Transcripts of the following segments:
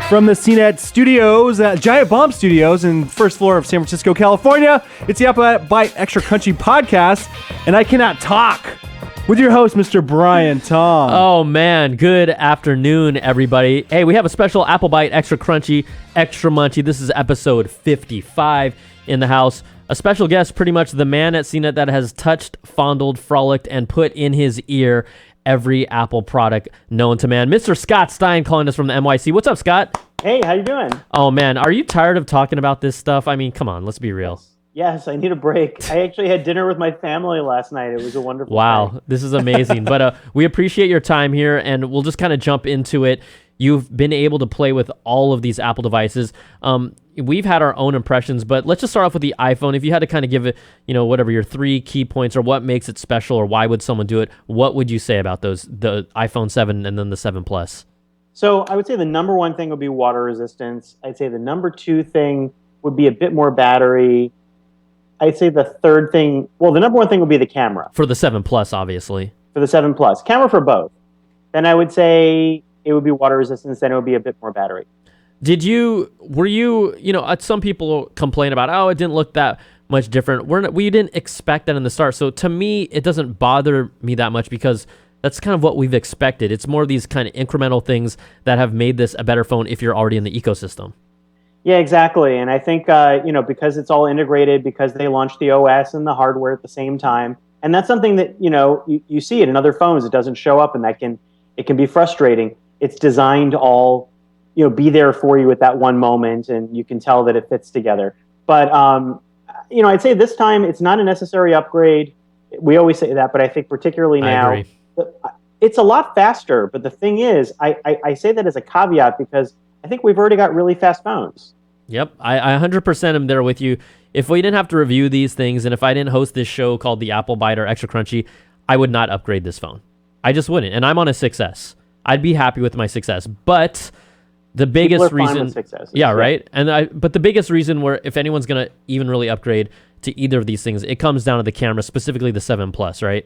From the CNET studios, Giant Bomb Studios, in the first floor of San Francisco, California, it's the Apple Byte Extra Crunchy podcast, and I cannot talk with your host, Mr. Brian Tom. Oh, man. Good afternoon, everybody. Hey, we have a special Apple Byte Extra Crunchy, Extra Munchy. This is episode 55 in the house. A special guest, pretty much the man at CNET that has touched, fondled, frolicked, and put in his ear every Apple product known to man. Mr. Scott Stein calling us from the NYC. What's up, Scott? Hey, how you doing? Oh, man. Are you tired of talking about this stuff? I mean, come on. Let's be real. Yes, I need a break. I actually had dinner with my family last night. It was a wonderful Wow, this is amazing. But we appreciate your time here, and we'll just kind of jump into it. You've been able to play with all of these Apple devices. We've had our own impressions, but let's just start off with the iPhone. If you had to kind of give it, whatever your 3 key points or what makes it special or why would someone do it, what would you say about those, the iPhone 7 and then the 7 Plus? So I would say the number one thing would be water resistance. I'd say the number 2 thing would be a bit more battery. I'd say the third thing, well, the number 1 thing would be the camera. For the 7 Plus, obviously. For the 7 Plus. Camera for both. Then I would say it would be water resistance, then it would be a bit more battery. Were you, some people complain about, it didn't look that much different. We didn't expect that in the start. So to me, it doesn't bother me that much because that's kind of what we've expected. It's more of these kind of incremental things that have made this a better phone if you're already in the ecosystem. Yeah, exactly. And I think, because it's all integrated, because they launched the OS and the hardware at the same time. And that's something that, you see it in other phones. It doesn't show up, and it can be frustrating. It's designed to all, be there for you at that one moment, and you can tell that it fits together. But, I'd say this time it's not a necessary upgrade. We always say that, but I think particularly now, I agree. It's a lot faster. But the thing is, I say that as a caveat because I think we've already got really fast phones. Yep, I 100% am there with you. If we didn't have to review these things, and if I didn't host this show called the Apple Byte or Extra Crunchy, I would not upgrade this phone. I just wouldn't. And I'm on a 6S. I'd be happy with my 6S. But the biggest reason, yeah, right. But the biggest reason where if anyone's gonna even really upgrade to either of these things, it comes down to the camera, specifically the 7 Plus, right?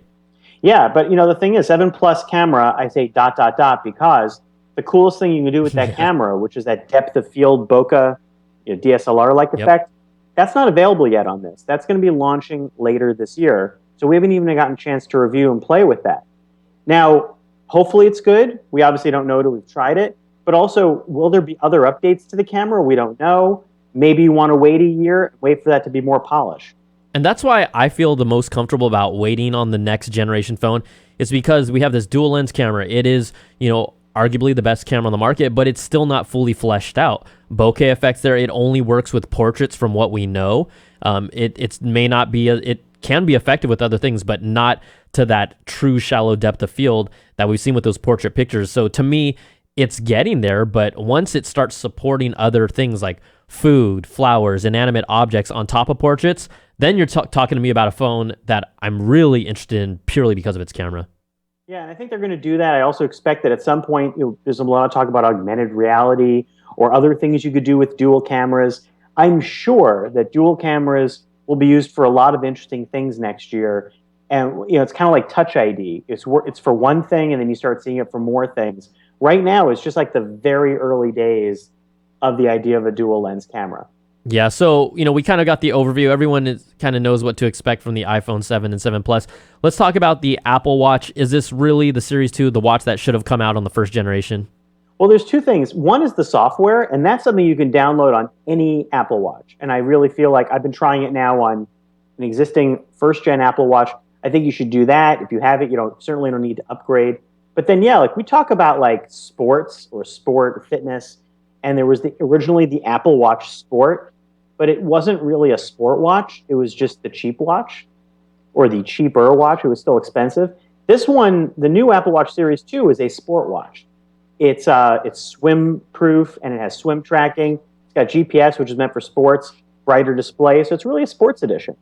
Yeah, but the thing is, 7 Plus camera, I say ... because the coolest thing you can do with that camera, which is that depth of field bokeh, DSLR-like effect, that's not available yet on this. That's going to be launching later this year. So we haven't even gotten a chance to review and play with that. Now, hopefully it's good. We obviously don't know till we've tried it. But also, will there be other updates to the camera? We don't know. Maybe you want to wait a year, wait for that to be more polished. And that's why I feel the most comfortable about waiting on the next generation phone is because we have this dual lens camera. It is, arguably the best camera on the market, but it's still not fully fleshed out. Bokeh effects there, it only works with portraits from what we know. It can be effective with other things, but not to that true shallow depth of field that we've seen with those portrait pictures. So to me, it's getting there, but once it starts supporting other things like food, flowers, inanimate objects on top of portraits, then you're talking to me about a phone that I'm really interested in purely because of its camera. Yeah, and I think they're going to do that. I also expect that at some point, there's a lot of talk about augmented reality or other things you could do with dual cameras. I'm sure that dual cameras will be used for a lot of interesting things next year. And it's kind of like Touch ID. It's for one thing, and then you start seeing it for more things. Right now, it's just like the very early days of the idea of a dual lens camera. Yeah, so, we kind of got the overview. Everyone kind of knows what to expect from the iPhone 7 and 7 Plus. Let's talk about the Apple Watch. Is this really the Series 2, the watch that should have come out on the first generation? Well, there's 2 things. One is the software, and that's something you can download on any Apple Watch. And I really feel like I've been trying it now on an existing first-gen Apple Watch. I think you should do that. If you have it, certainly don't need to upgrade. But then, we talk about like sports or sport or fitness, and there was originally the Apple Watch Sport, but it wasn't really a sport watch. It was just the cheap watch or the cheaper watch. It was still expensive. This one, the new Apple Watch Series 2, is a sport watch. It's swim proof and it has swim tracking. It's got GPS, which is meant for sports, brighter display. So it's really a sports edition.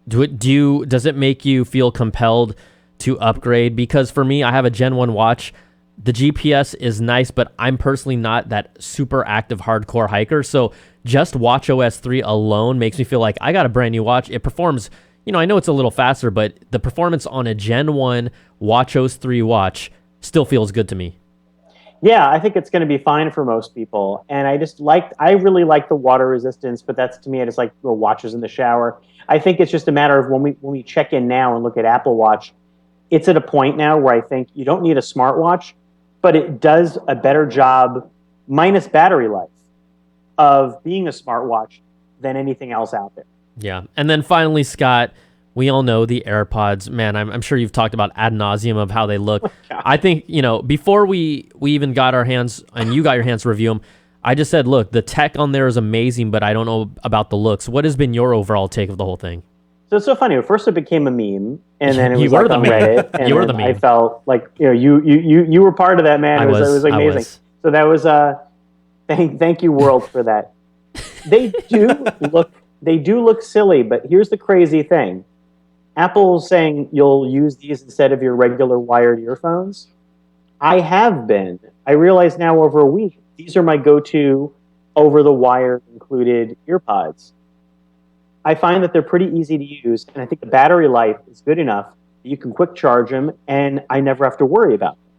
Does it make you feel compelled to upgrade? Because for me, I have a Gen 1 watch. The GPS is nice, but I'm personally not that super active hardcore hiker. So just watchOS 3 alone makes me feel like I got a brand new watch. It performs, I know it's a little faster, but the performance on a Gen 1 watchOS 3 watch still feels good to me. Yeah, I think it's going to be fine for most people. And I really like the water resistance, but that's to me, I just like little watches in the shower. I think it's just a matter of when we check in now and look at Apple Watch, it's at a point now where I think you don't need a smartwatch, but it does a better job, minus battery life, of being a smartwatch than anything else out there. Yeah. And then finally, Scott, we all know the AirPods. Man, I'm sure you've talked about ad nauseum of how they look. I think, before we even got our hands, and you got your hands to review them, I just said, look, the tech on there is amazing, but I don't know about the looks. What has been your overall take of the whole thing? So it's so funny. First, it became a meme, and then it You was were like the on meme. Reddit. And You were the meme. I felt like you were part of that, man. It was amazing. So that was thank you, world, for that. They do look silly, but here's the crazy thing. Apple's saying you'll use these instead of your regular wired earphones. I have been. I realize now over a week, these are my go-to over-the-wire included earpods. I find that they're pretty easy to use, and I think the battery life is good enough that you can quick charge them, and I never have to worry about them.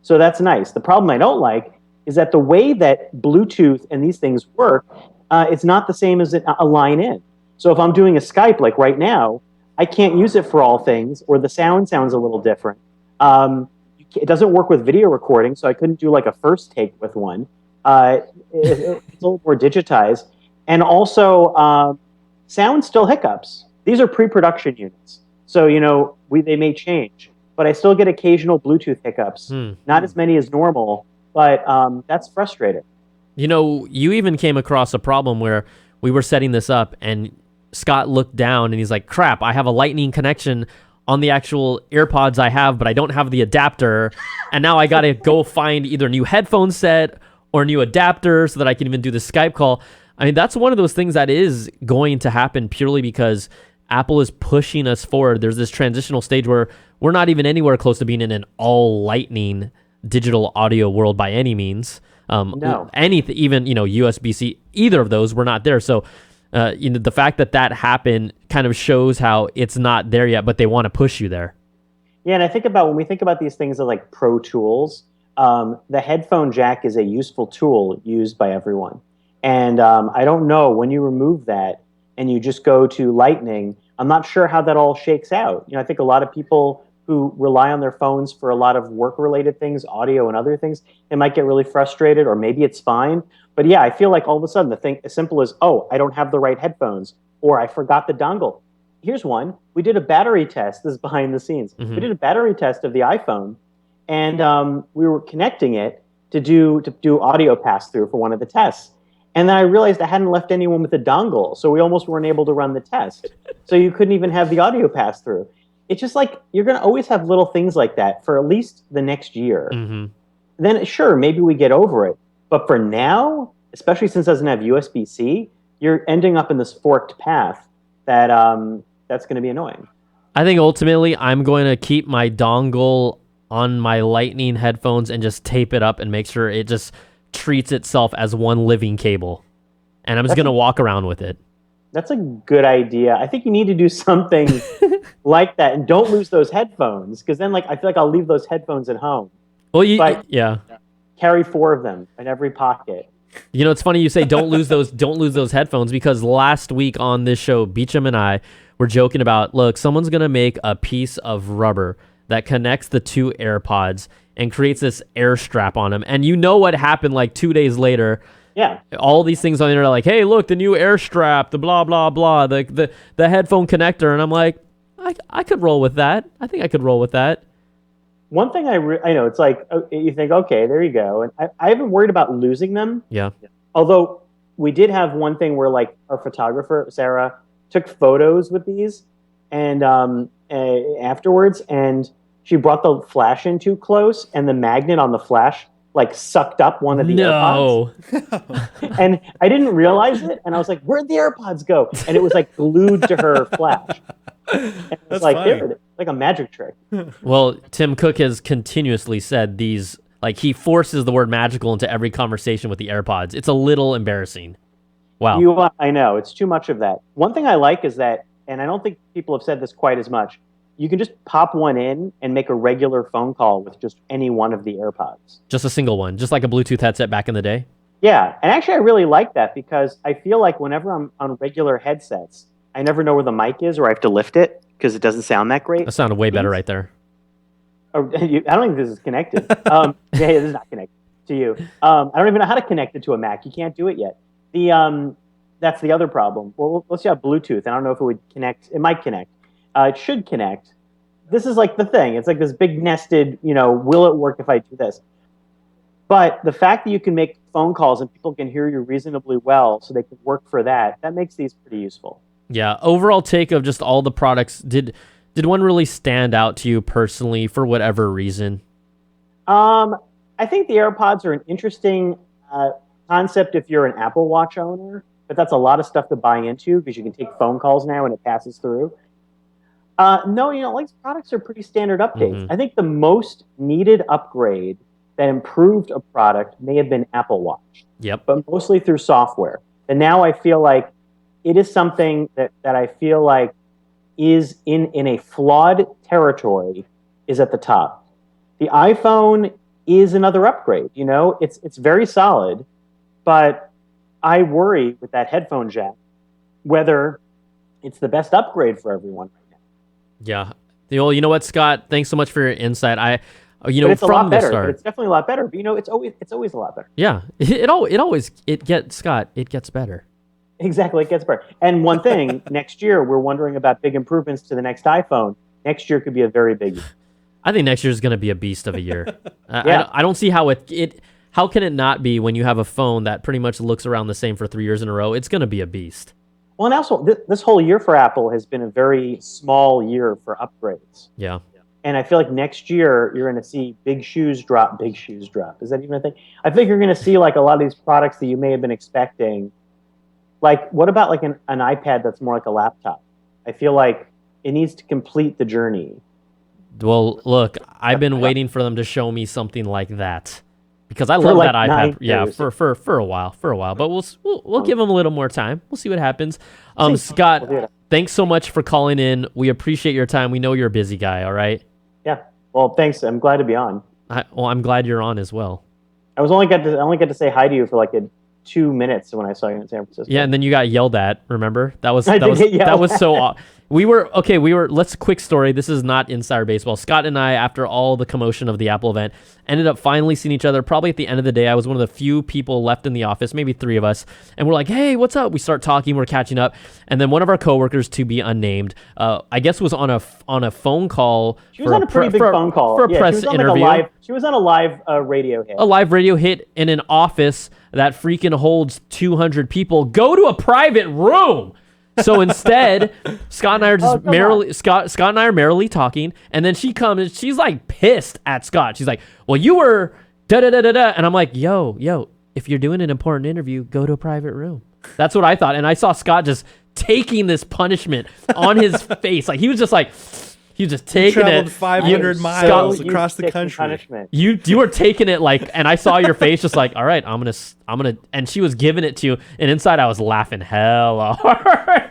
So that's nice. The problem I don't like is that the way that Bluetooth and these things work, it's not the same as a line in. So if I'm doing a Skype like right now, I can't use it for all things, or the sounds a little different. It doesn't work with video recording, so I couldn't do like a first take with one. It's a little more digitized. And also, sound still hiccups. These are pre-production units. So, they may change. But I still get occasional Bluetooth hiccups. Not as many as normal, but that's frustrating. You even came across a problem where we were setting this up, and Scott looked down and he's like, crap, I have a lightning connection on the actual AirPods I have, but I don't have the adapter. And now I got to go find either a new headphone set or a new adapter so that I can even do the Skype call. I mean, that's one of those things that is going to happen purely because Apple is pushing us forward. There's this transitional stage where we're not even anywhere close to being in an all lightning digital audio world by any means. No. Anything, even, USB-C, either of those, we're not there. So, the fact that happened kind of shows how it's not there yet, but they want to push you there. Yeah, and when we think about these things as like pro tools, the headphone jack is a useful tool used by everyone. And I don't know, when you remove that and you just go to Lightning, I'm not sure how that all shakes out. I think a lot of people who rely on their phones for a lot of work-related things, audio and other things, they might get really frustrated, or maybe it's fine. But yeah, I feel like all of a sudden the thing as simple as, oh, I don't have the right headphones, or I forgot the dongle. Here's one. We did a battery test. This is behind the scenes. Mm-hmm. We did a battery test of the iPhone, and we were connecting it to do audio pass-through for one of the tests. And then I realized I hadn't left anyone with a dongle, so we almost weren't able to run the test. So you couldn't even have the audio pass-through. It's just like you're going to always have little things like that for at least the next year. Mm-hmm. Then, sure, maybe we get over it. But for now, especially since it doesn't have USB-C, you're ending up in this forked path that that's going to be annoying. I think ultimately I'm going to keep my dongle on my Lightning headphones and just tape it up and make sure it just treats itself as one living cable. And I'm just going to walk around with it. That's a good idea. I think you need to do something like that, and don't lose those headphones, because then, I feel like I'll leave those headphones at home. Well, yeah. Carry 4 of them in every pocket. It's funny you say don't lose those headphones, because last week on this show, Beecham and I were joking about, look, someone's gonna make a piece of rubber that connects the 2 AirPods and creates this air strap on them, and what happened 2 days later. Yeah. All these things on the internet are like, hey, look, the new air strap, the blah, blah, blah, the headphone connector. And I'm like, I could roll with that. I think I could roll with that. One thing I know, it's like, you think, okay, there you go. And I haven't worried about losing them. Yeah. Although we did have one thing where our photographer, Sarah, took photos with these and afterwards, and she brought the flash in too close, and the magnet on the flash sucked up one of the AirPods. And I didn't realize it, and I was like, where'd the AirPods go? And it was glued to her flash. And it was there, like a magic trick. Well, Tim Cook has continuously said these, he forces the word magical into every conversation with the AirPods. It's a little embarrassing. Wow. I know, it's too much of that. One thing I like is that, and I don't think people have said this quite as much, you can just pop one in and make a regular phone call with just any one of the AirPods. Just a single one, just like a Bluetooth headset back in the day. Yeah, and actually I really like that because I feel like whenever I'm on regular headsets, I never know where the mic is or I have to lift it because it doesn't sound that great. That sounded way better right there. I don't think this is connected. Yeah, this is not connected to you. I don't even know how to connect it to a Mac. You can't do it yet. That's the other problem. Well, let's have Bluetooth. I don't know if it would connect. It might connect. It should connect. This is like the thing. It's like this big nested, will it work if I do this? But the fact that you can make phone calls and people can hear you reasonably well so they can work for that makes these pretty useful. Yeah. Overall take of just all the products, did one really stand out to you personally for whatever reason? I think the AirPods are an interesting concept if you're an Apple Watch owner, but that's a lot of stuff to buy into because you can take phone calls now and it passes through. No, these products are pretty standard updates. Mm-hmm. I think the most needed upgrade that improved a product may have been Apple Watch. Yep. But mostly through software. And now I feel like it is something that I feel like is in a flawed territory is at the top. The iPhone is another upgrade. It's very solid, but I worry with that headphone jack whether it's the best upgrade for everyone right now. Yeah. You know what, Scott? Thanks so much for your insight. But it's from a lot the better. start, But it's definitely a lot better. But it's always a lot better. Yeah, it gets better. Exactly, it gets better. And one thing, next year we're wondering about big improvements to the next iPhone. Next year could be a very big year. I think next year is going to be a beast of a year. Yeah. I don't see how how can it not be when you have a phone that pretty much looks around the same for 3 years in a row? It's going to be a beast. Well, and also this whole year for Apple has been a very small year for upgrades. Yeah. And I feel like next year you're going to see big shoes drop. Is that even a thing? I think you're going to see like a lot of these products that you may have been expecting. Like, what about like an iPad that's more like a laptop? I feel like it needs to complete the journey. Well, look, I've been waiting for them to show me something like that because I For love like that 9 iPad. Yeah, years. for a while. But we'll give them a little more time. We'll see what happens. See. Scott, We'll do it. thanks so much for calling in. We appreciate your time. We know you're a busy guy. All right. Yeah. Well, thanks. I'm glad to be on. I'm glad you're on as well. I only got to say hi to you for like 2 minutes when I saw you in San Francisco. Yeah, and then you got yelled at. Remember that was I did get yelled that was so. We were. Let's quick story. This is not insider baseball. Scott and I, after all the commotion of the Apple event, ended up finally seeing each other. Probably at the end of the day, I was one of the few people left in the office, maybe 3 of us, and we're like, "Hey, what's up?" We start talking. We're catching up, and then one of our coworkers, to be unnamed, I guess was on a phone call. She was on a pretty big phone call for a press she was on interview. She was on a live radio hit. A live radio hit in an office that freaking holds 200 people. Go to a private room. So instead, Scott and I are just Scott and I are merrily talking, and then she comes and she's like pissed at Scott. She's like, "Well, you were da da da da da," and I'm like, "Yo, if you're doing an important interview, go to a private room." That's what I thought, and I saw Scott just taking this punishment on his face, like he was just taking Traveled it. 500 miles across the country. Punishment. You were taking it like, and I saw your face just like, all right, I'm gonna, and she was giving it to you, and inside I was laughing hella hard.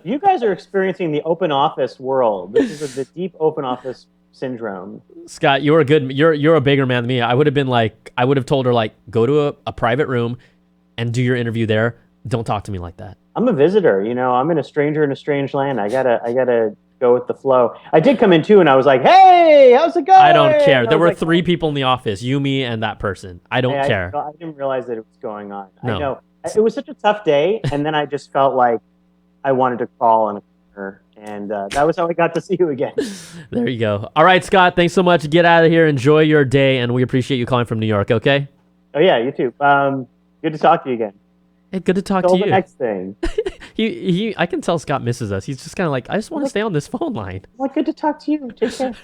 You guys are experiencing the open office world. This is the deep open office syndrome. Scott, you're a bigger man than me. I would have told her like, go to a private room and do your interview there. Don't talk to me like that. I'm a visitor. I'm a stranger in a strange land. I gotta go with the flow. I did come in too, and I was like, "Hey, how's it going?" I don't care. And There were like, 3 people in the office, you, me, and that person. I don't care. I didn't realize that it was going on. No. I know. It was such a tough day, and then I just felt like I wanted to crawl in a corner, and that was how I got to see you again. There you go. All right, Scott, thanks so much. Get out of here. Enjoy your day, and we appreciate you calling from New York, okay? Oh, yeah, you too. Good to talk to you again. Hey, good to talk Till to you. the next thing. I can tell Scott misses us. He's just kind of like, I just want to stay on this phone line. Well, good to talk to you. Take care.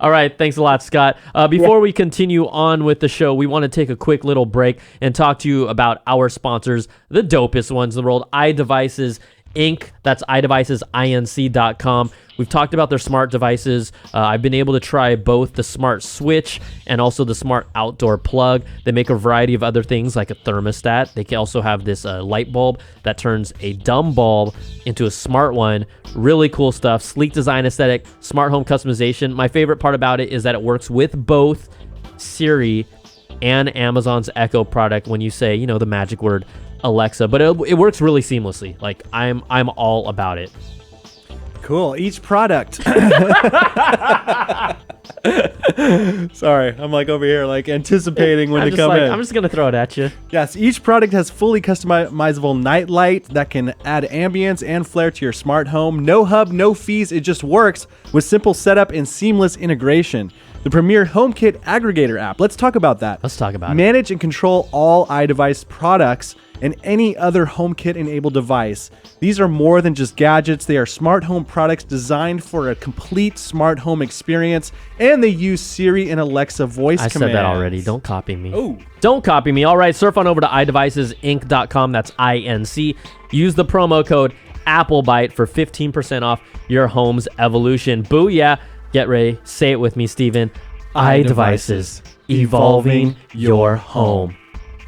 All right. Thanks a lot, Scott. Before we continue on with the show, we want to take a quick little break and talk to you about our sponsors, the dopest ones in the world, Idevices Inc. That's idevicesInc.com. We've talked about their smart devices. I've been able to try both the smart switch and also the smart outdoor plug. They make a variety of other things like a thermostat. They can also have this light bulb that turns a dumb bulb into a smart one. Really cool stuff. Sleek design aesthetic, smart home customization. My favorite part about it is that it works with both Siri and Amazon's Echo product when you say, you know, the magic word Alexa, but it works really seamlessly. Like I'm all about it. Cool. Each product. Sorry, I'm like over here like anticipating when to come in. I'm just gonna throw it at you. Yes, each product has fully customizable night light that can add ambience and flair to your smart home. No hub, no fees. It just works with simple setup and seamless integration. The premier HomeKit aggregator app. Let's talk about that. Let's talk about it. Manage and control all iDevice products and any other HomeKit-enabled device. These are more than just gadgets. They are smart home products designed for a complete smart home experience, and they use Siri and Alexa voice commands. I said that already. Don't copy me. Oh. Don't copy me. All right, surf on over to iDevicesinc.com. That's INC. Use the promo code AppleByte for 15% off your home's evolution. Booyah. Get ready. Say it with me, Steven. iDevices. Evolving your home.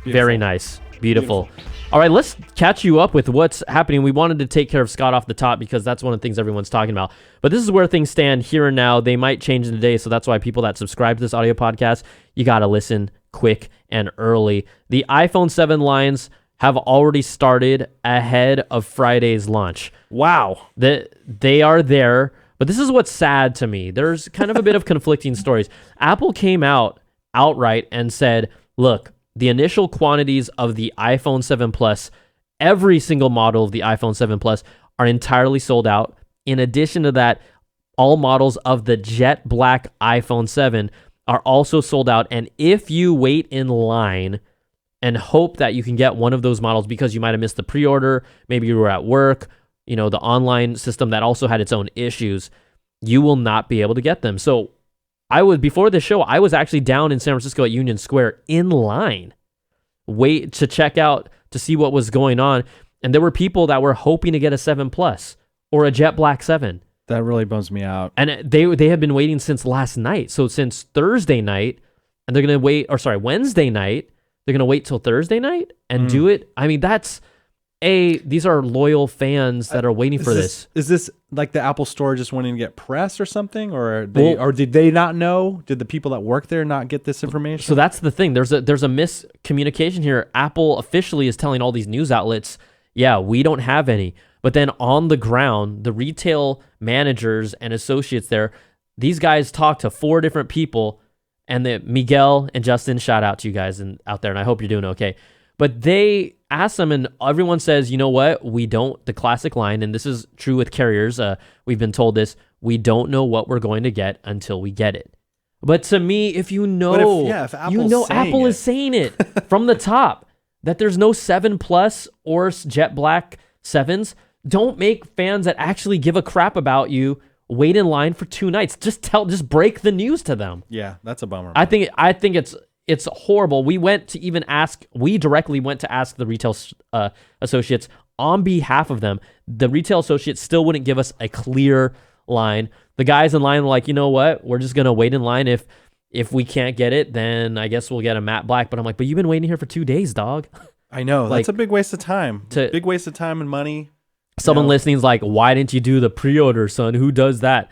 Beautiful. Very nice. Beautiful. All right, let's catch you up with what's happening. We wanted to take care of Scott off the top because that's one of the things everyone's talking about. But this is where things stand here and now. They might change in a day, so that's why people that subscribe to this audio podcast, you got to listen quick and early. The iPhone 7 lines have already started ahead of Friday's launch. Wow. They are there, but this is what's sad to me. There's kind of a bit of conflicting stories. Apple came out outright and said, look, the initial quantities of the iPhone 7 Plus, every single model of the iPhone 7 Plus are entirely sold out. In addition to that, all models of the jet black iPhone 7 are also sold out. And if you wait in line and hope that you can get one of those models because you might have missed the pre-order, maybe you were at work, you know, the online system that also had its own issues, you will not be able to get them. So before the show, I was actually down in San Francisco at Union Square in line, wait to check out to see what was going on. And there were people that were hoping to get a 7 Plus or a jet black 7. That really bums me out. And they have been waiting since last night. So since Thursday night, and they're going to wait, Wednesday night, they're going to wait till Thursday night and do it. I mean, these are loyal fans that are waiting for this. Is this like the Apple Store just wanting to get press or something? Or did they not know? Did the people that work there not get this information? So that's the thing. There's a miscommunication here. Apple officially is telling all these news outlets, yeah, we don't have any. But then on the ground, the retail managers and associates there, these guys talk to 4 different people, and Miguel and Justin, shout out to you guys out there, and I hope you're doing okay. But they ask them, and everyone says, you know what? We don't, the classic line, and this is true with carriers, we've been told this, we don't know what we're going to get until we get it. But to me, if you know, Apple is saying it from the top, that there's no 7 Plus or jet black 7s, don't make fans that actually give a crap about you wait in line for 2 nights. Just break the news to them. Yeah, that's a bummer. I think it's horrible. We directly went to ask the retail associates on behalf of them. The retail associates still wouldn't give us a clear line. The guys in line were like, you know what? We're just going to wait in line. If we can't get it, then I guess we'll get a matte black. But I'm like, but you've been waiting here for 2 days, dog. I know. That's a big waste of time. Big waste of time and money. Someone listening's like, why didn't you do the pre-order, son? Who does that?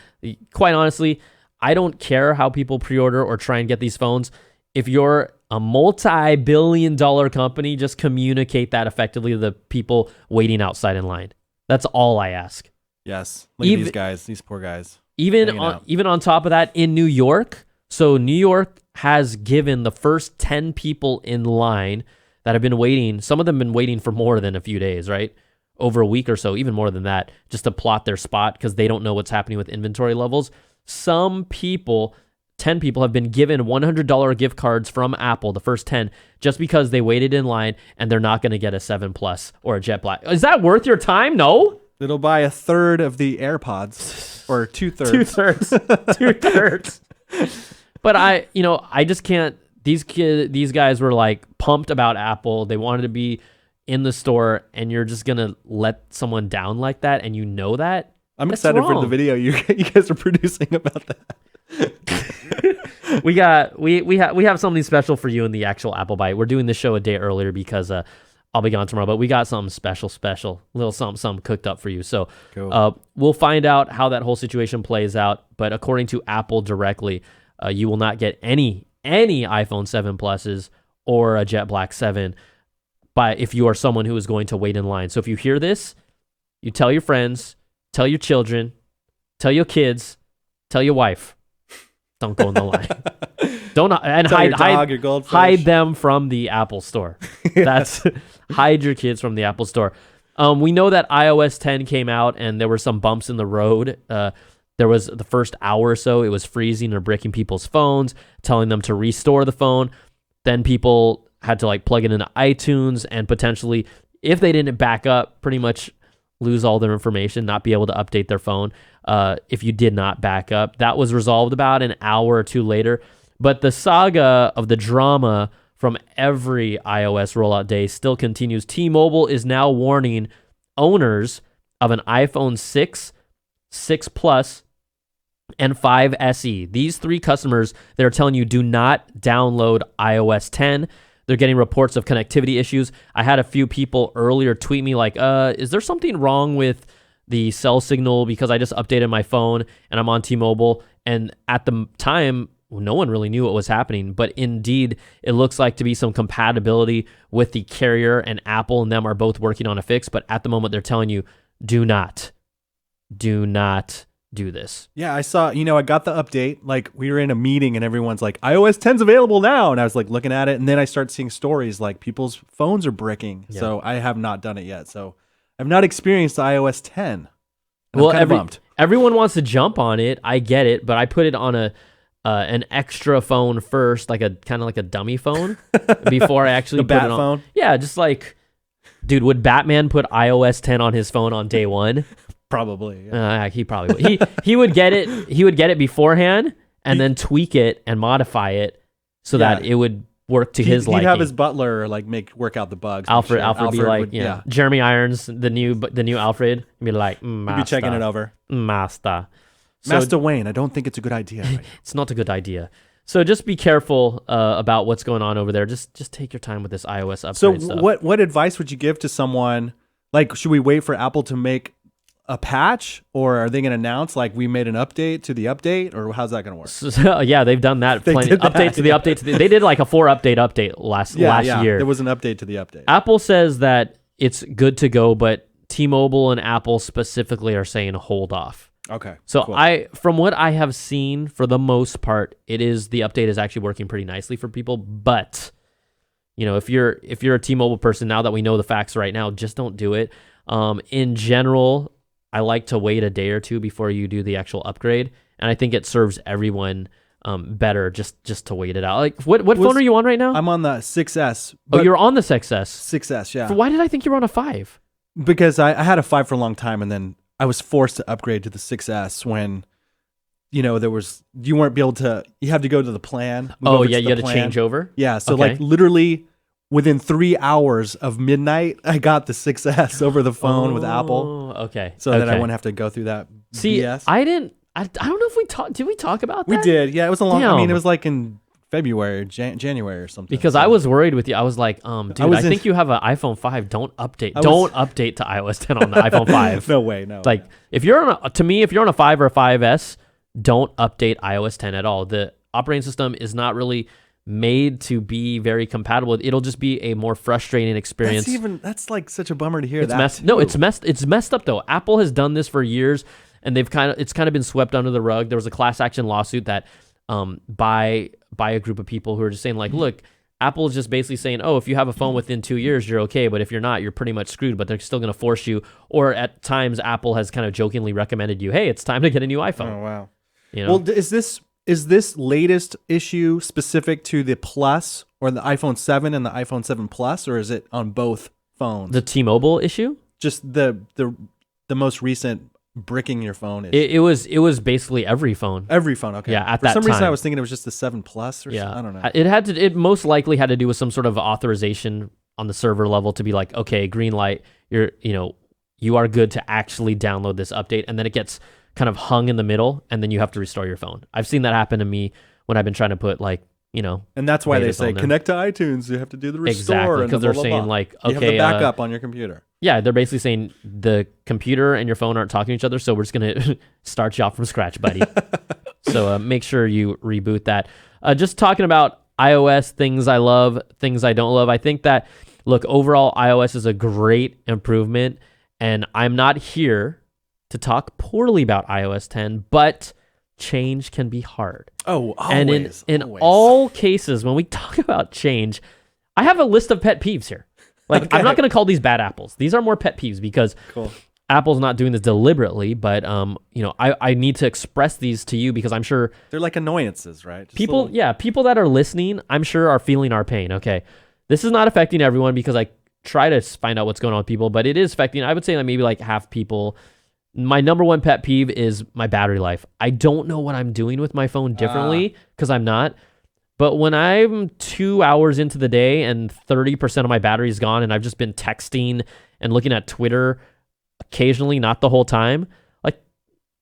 Quite honestly, I don't care how people pre-order or try and get these phones. If you're a multi-billion-dollar company, just communicate that effectively to the people waiting outside in line. That's all I ask. Yes. Look at these guys, these poor guys. Even on top of that, in New York, so New York has given the first 10 people in line that have been waiting, some of them have been waiting for more than a few days, right? Over a week or so, even more than that, just to plot their spot because they don't know what's happening with inventory levels. Some people, 10 people, have been given $100 gift cards from Apple, the first 10, just because they waited in line and they're not going to get a 7 Plus or a jet black. Is that worth your time? No. It'll buy a third of the AirPods or 2/3. 2/3. But I just can't. These guys were like pumped about Apple. They wanted to be in the store, and you're just gonna let someone down like that, and you know that. I'm That's excited for the wrong. video you guys are producing about that. We have something special for you in the actual Apple Byte. We're doing this show a day earlier because I'll be gone tomorrow, but we got something special, little something cooked up for you. So Cool. we'll find out how that whole situation plays out. But according to Apple directly, you will not get any iPhone 7 Pluses or a Jet Black 7 if you are someone who is going to wait in line. So if you hear this, you tell your friends, tell your children, tell your kids, tell your wife. Don't go in the line. Don't and Tell your hide dog, your goldfish. hide them from the Apple Store. That's hide your kids from the Apple Store. We know that iOS 10 came out and there were some bumps in the road. There was the first hour or so, it was freezing or breaking people's phones, telling them to restore the phone. Then people had to like plug it into iTunes and potentially, if they didn't back up, pretty much lose all their information, not be able to update their phone if you did not back up. That was resolved about an hour or two later. But the saga of the drama from every iOS rollout day still continues. T-Mobile is now warning owners of an iPhone 6, 6 Plus, and 5 SE. These three customers, they're telling you do not download iOS 10. They're getting reports of connectivity issues. I had a few people earlier tweet me like, is there something wrong with the cell signal because I just updated my phone and I'm on T-Mobile? And at the time, no one really knew what was happening, but indeed, it looks like to be some compatibility with the carrier, and Apple and them are both working on a fix, but at the moment, they're telling you, do not do this. Yeah, I saw, I got the update. Like, we were in a meeting and everyone's like, iOS 10's available now. And I was like looking at it. And then I start seeing stories like people's phones are bricking. Yeah. So I have not done it yet. So I've not experienced iOS 10. Well, I'm kind of bummed. Everyone wants to jump on it. I get it, but I put it on an extra phone first, like a kind of like a dummy phone before I actually The put bat it on. phone? Yeah, just like, dude, would Batman put iOS 10 on his phone on day one? Probably. Yeah. He probably would. He would get it. He would get it beforehand and then tweak it and modify it so that it would work to his liking. He'd have his butler like work out the bugs. Alfred be like, would, Jeremy Irons, the new Alfred, be like, He'd be checking it over. Master. Master Wayne, I don't think it's a good idea. Right now. It's not a good idea. So just be careful about what's going on over there. Just take your time with this iOS upgrade So stuff. what advice would you give to someone? Like, should we wait for Apple to make a patch, or are they going to announce like we made an update to the update, or how's that going to work? So, yeah, they've done that. They did that, Update to the update to the. They did like a 4 update last year. There was an update to the update. Apple says that it's good to go, but T-Mobile and Apple specifically are saying hold off. Okay. So cool. from what I have seen, for the most part, the update is actually working pretty nicely for people. But if you're a T-Mobile person, now that we know the facts right now, just don't do it. In general, I like to wait a day or two before you do the actual upgrade, and I think it serves everyone better just to wait it out. Like, what phone are you on right now? I'm on the 6S. Oh, you're on the 6S. 6S, yeah. Why did I think you were on a 5? Because I had a 5 for a long time, and then I was forced to upgrade to the 6S when, there was, you weren't able to, you had to go to the plan. You had to change over? Yeah, so Okay. like literally within 3 hours of midnight, I got the 6S over the phone with Apple. Okay. So that I wouldn't have to go through that BS. I don't know if we talked. Did we talk about that? We did. Yeah, it was a long. Damn. I mean, it was like in February, or January, or something. Because I was worried with you. I was like, dude, I think you have an iPhone 5. Don't update. Don't update to iOS 10 on the iPhone 5. No way. No. Like, if you're on a 5 or a 5S, don't update iOS 10 at all. The operating system is not really made to be very compatible. It'll just be a more frustrating experience. That's like such a bummer to hear. It's messed up though. Apple has done this for years, and it's kind of been swept under the rug. There was a class action lawsuit that by a group of people who are just saying like, look, Apple is just basically saying, oh, if you have a phone within 2 years, you're okay, but if you're not, you're pretty much screwed. But they're still going to force you. Or at times, Apple has kind of jokingly recommended you, hey, it's time to get a new iPhone. Oh wow. Well, is this latest issue specific to the Plus or the iPhone 7 and the iPhone 7 Plus, or is it on both phones? the T-Mobile issue? Just the most recent bricking your phone issue. It was basically every phone. Every phone, okay. Yeah, For some reason time. I was thinking it was just the 7 Plus or something. I don't know. It most likely had to do with some sort of authorization on the server level to be like, okay, green light, you you are good to actually download this update, and then it gets kind of hung in the middle, and then you have to restore your phone. I've seen that happen to me when I've been trying to put and that's why they say connect to iTunes. You have to do the restore. Exactly, because they're saying like, okay, you have the backup on your computer. Yeah, they're basically saying the computer and your phone aren't talking to each other, so we're just gonna start you off from scratch, buddy. So make sure you reboot that. Just talking about iOS, things I love, things I don't love. I think that, look, overall iOS is a great improvement, and I'm not here to talk poorly about iOS 10, but change can be hard. Oh, always. And in all cases, when we talk about change, I have a list of pet peeves here. Like, okay. I'm not going to call these bad apples. These are more pet peeves because Apple's not doing this deliberately, but I need to express these to you because I'm sure they're like annoyances, right? Just people that are listening, I'm sure are feeling our pain. Okay, this is not affecting everyone because I try to find out what's going on with people, but it is affecting. I would say that maybe like half people. My number one pet peeve is my battery life. I don't know what I'm doing with my phone differently because I'm not. But when I'm 2 hours into the day and 30% of my battery is gone and I've just been texting and looking at Twitter occasionally, not the whole time, like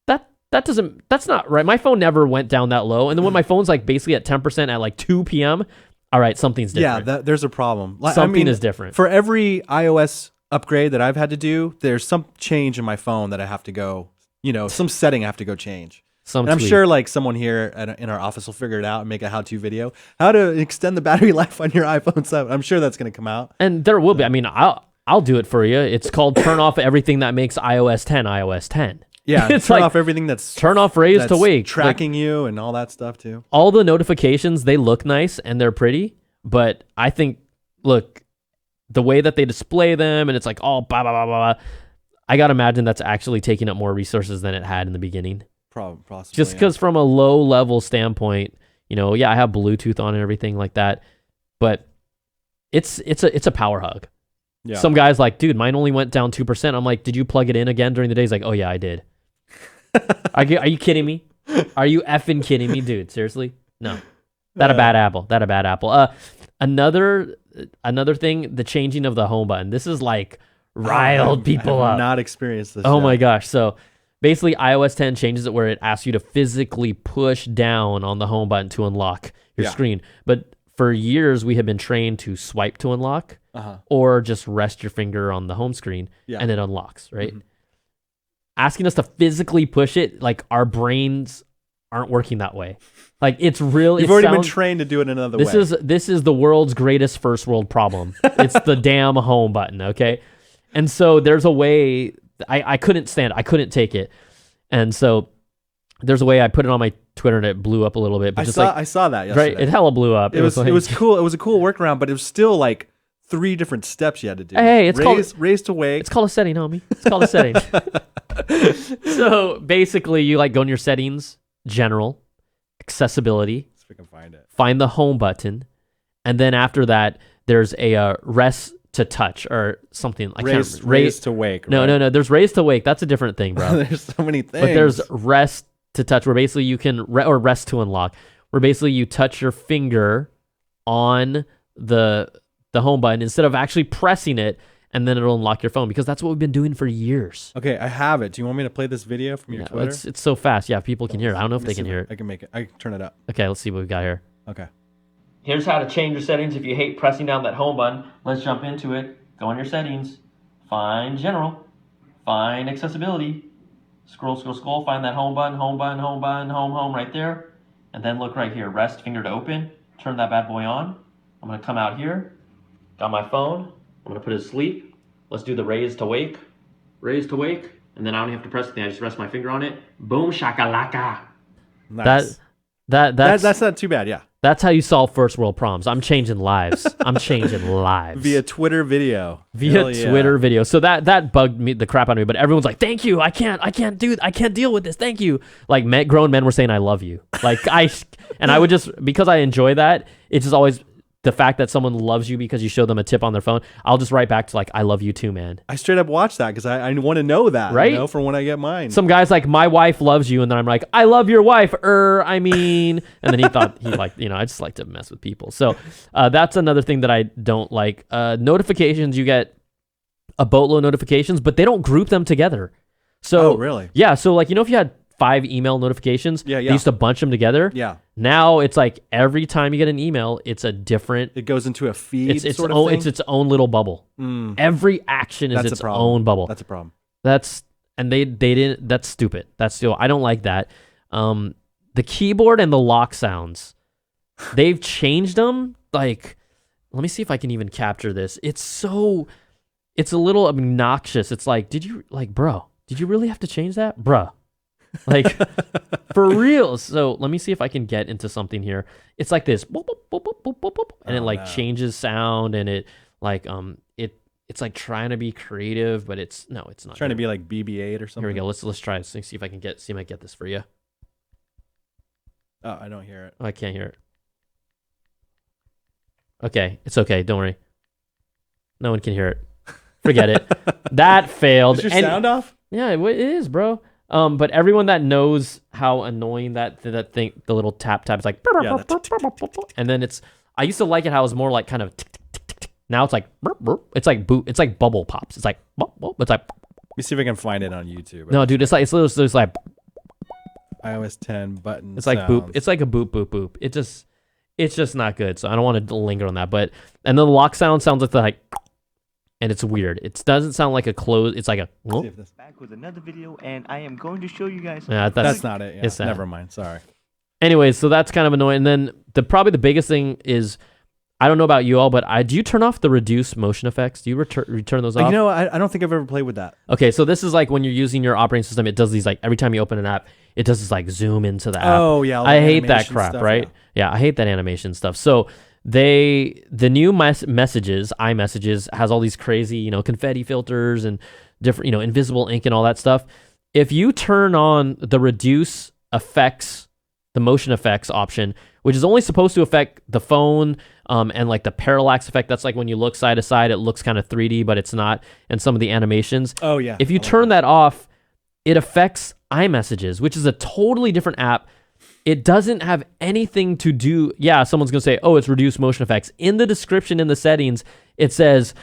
that's not right. My phone never went down that low. And then when my phone's like basically at 10% at like 2 p.m., all right, something's different. Yeah, there's a problem. Something is different. For every iOS upgrade that I've had to do, there's some change in my phone that I have to go, some setting I have to go change. And I'm sure like someone here in our office will figure it out and make a how-to video, how to extend the battery life on your iPhone 7. I'm sure that's going to come out. And there will be. I mean, I'll do it for you. It's called turn off everything that makes iOS 10 iOS 10. Yeah, it's turn off everything turn off raise to wake, tracking you and all that stuff too. All the notifications, they look nice and they're pretty, but I think, look, the way that they display them and it's like all blah, blah, blah, blah, blah, I got to imagine that's actually taking up more resources than it had in the beginning. Possibly, just because from a low level standpoint, I have Bluetooth on and everything like that, but it's a power hug. Yeah. Some guys like, dude, mine only went down 2%. I'm like, did you plug it in again during the day? He's like, oh yeah, I did. Are you kidding me? Are you effing kidding me, dude? Seriously? No. That a bad apple. Another thing, the changing of the home button. This is like riled people up. Not experienced this. Oh my gosh. So basically iOS 10 changes it where it asks you to physically push down on the home button to unlock your screen. But for years we have been trained to swipe to unlock or just rest your finger on the home screen and it unlocks, right? Mm-hmm. Asking us to physically push it, like our brains aren't working that way. Like it's real. You've already been trained to do it another way. This is the world's greatest first world problem. It's the damn home button. Okay. And so there's a way I couldn't take it. And so there's a way I put it on my Twitter and it blew up a little bit. But I saw that yesterday. Right. It hella blew up. It was cool. It was a cool workaround, but it was still like 3 different steps you had to do. Hey, it's raise to wake. It's called a setting, homie. It's called a setting. So basically you like go in your settings, general, accessibility. Let's freaking find it. Find the home button. And then after that, there's a rest to touch or something. Raise to wake. No, right? No. There's raise to wake. That's a different thing, bro. There's so many things. But there's rest to touch where basically you can, or rest to unlock, where basically you touch your finger on the home button instead of actually pressing it, and then it'll unlock your phone because that's what we've been doing for years. Okay, I have it. Do you want me to play this video from your Twitter? It's so fast. Yeah, people can hear it. I don't know if they can hear it. I can make it. I can turn it up. Okay, let's see what we got here. Okay. Here's how to change your settings if you hate pressing down that home button. Let's jump into it. Go on your settings. Find general. Find accessibility. Scroll, find that home button, home right there. And then look right here. Rest finger to open. Turn that bad boy on. I'm going to come out here. Got my phone. I'm going to put it to sleep. Let's do the raise to wake. Raise to wake. And then I don't have to press anything. I just rest my finger on it. Boom, shakalaka. Nice. That's not too bad, yeah. That's how you solve first world problems. I'm changing lives. Via Twitter video. Twitter video. So that bugged me the crap out of me. But everyone's like, "Thank you. I can't deal with this. Thank you." Like grown men were saying, "I love you." Like I would just, because I enjoy that. It's just always the fact that someone loves you because you show them a tip on their phone. I'll just write back to like, "I love you too, man." I straight up watch that because I want to know that, right? For when I get mine. Some guy's like, "My wife loves you," and then I'm like, "I love your wife." And then he thought I just like to mess with people. So that's another thing that I don't like. Notifications you get a boatload of notifications, but they don't group them together. So, oh, really? Yeah. So like, if you had 5 email notifications, they used to bunch them together. Yeah. Now it's like every time you get an email, it's a different. It goes into a feed It's sort of thing? It's its own little bubble. Every action is its own bubble. That's a problem. And they didn't. That's stupid. That's still. I don't like that. The keyboard and the lock sounds, they've changed them. Like, let me see if I can even capture this. It's a little obnoxious. It's like, bro, did you really have to change that, bruh? Like, for real. So let me see if I can get into something here. It's like this, boop, boop, boop, boop, boop, boop, boop, and it like changes sound, and it like it's like trying to be creative, but it's not. Trying to be like BB-8 or something. Here we go. Let's try it. See if I can get this for you. Oh, I don't hear it. Oh, I can't hear it. Okay, it's okay. Don't worry. No one can hear it. Forget it. That failed. Is your sound off? Yeah, it is, bro. But everyone that knows how annoying that thing, the little tap, it's like, and then I used to like it how it was more like kind of tick, tick, tick, tick, tick. Now it's like, it's like bubble pops. It's like, it's like. Let me see if I can find it on YouTube. No, dude, it's like iOS 10 button. It's like sounds. boop. It's like a boop, boop, boop. It's just not good. So I don't want to linger on that. But and then the lock sounds like. And it's weird. It doesn't sound like a close. It's like a. Back with another video, and I am going to show you guys. Yeah, that's not it. Yeah. It's Never mind. Sorry. Anyways, so that's kind of annoying. And then probably the biggest thing is, I don't know about you all, but do you turn off the reduce motion effects? Do you return those off? You know, I don't think I've ever played with that. Okay, so this is like when you're using your operating system, it does these like every time you open an app, it does this like zoom into the app. Oh yeah, I hate that crap, stuff, right? Yeah, I hate that animation stuff. So the new messages, iMessages, has all these crazy, confetti filters and different, invisible ink and all that stuff. If you turn on the reduce effects, the motion effects option, which is only supposed to affect the phone, and like the parallax effect, that's like when you look side to side, it looks kind of 3D, but it's not, and some of the animations. Oh yeah. If you turn that off, it affects iMessages, which is a totally different app. It doesn't have anything to do. Yeah, someone's going to say, oh, it's reduced motion effects. In the description, in the settings, it says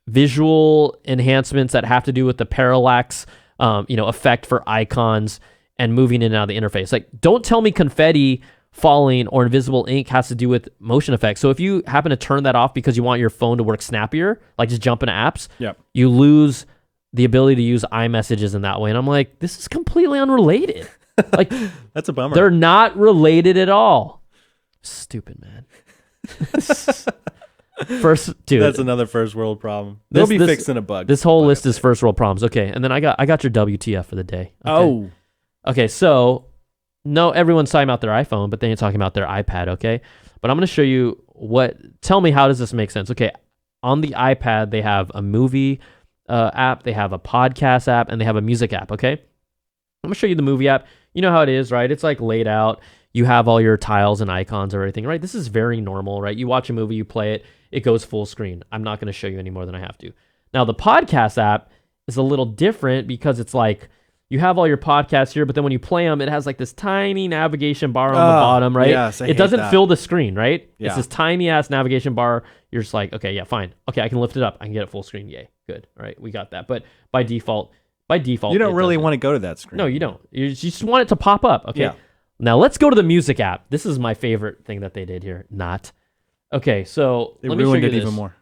visual enhancements that have to do with the parallax, effect for icons and moving in and out of the interface. Like, don't tell me confetti falling or invisible ink has to do with motion effects. So if you happen to turn that off because you want your phone to work snappier, like just jump into apps, you lose the ability to use iMessages in that way. And I'm like, this is completely unrelated. Like, that's a bummer. They're not related at all. Stupid, man. Dude, that's another first world problem. They'll be fixing a bug. This whole list is first world problems. Okay, and then I got your WTF for the day. Okay? Okay, so no, everyone's talking about their iPhone, but then you're talking about their iPad. Okay, but I'm going to show you tell me, how does this make sense? Okay, on the iPad they have a movie app, they have a podcast app, and they have a music app. Okay, I'm going to show you the movie app. You know how it is, right? It's like laid out. You have all your tiles and icons and everything, right? This is very normal, right? You watch a movie, you play it, it goes full screen. I'm not going to show you any more than I have to. Now, the podcast app is a little different because it's like you have all your podcasts here, but then when you play them, it has like this tiny navigation bar on the bottom, right? Yes, it doesn't fill the screen, right? Yeah. It's this tiny ass navigation bar. You're just like, okay, yeah, fine. Okay, I can lift it up. I can get it full screen. Yay, good. All right, we got that. But by default, you don't really want to go to that screen. No, you don't. You just want it to pop up. Okay. Yeah. Now let's go to the music app. This is my favorite thing that they did here. Not. Okay, so they let me show ruined you it this. even more.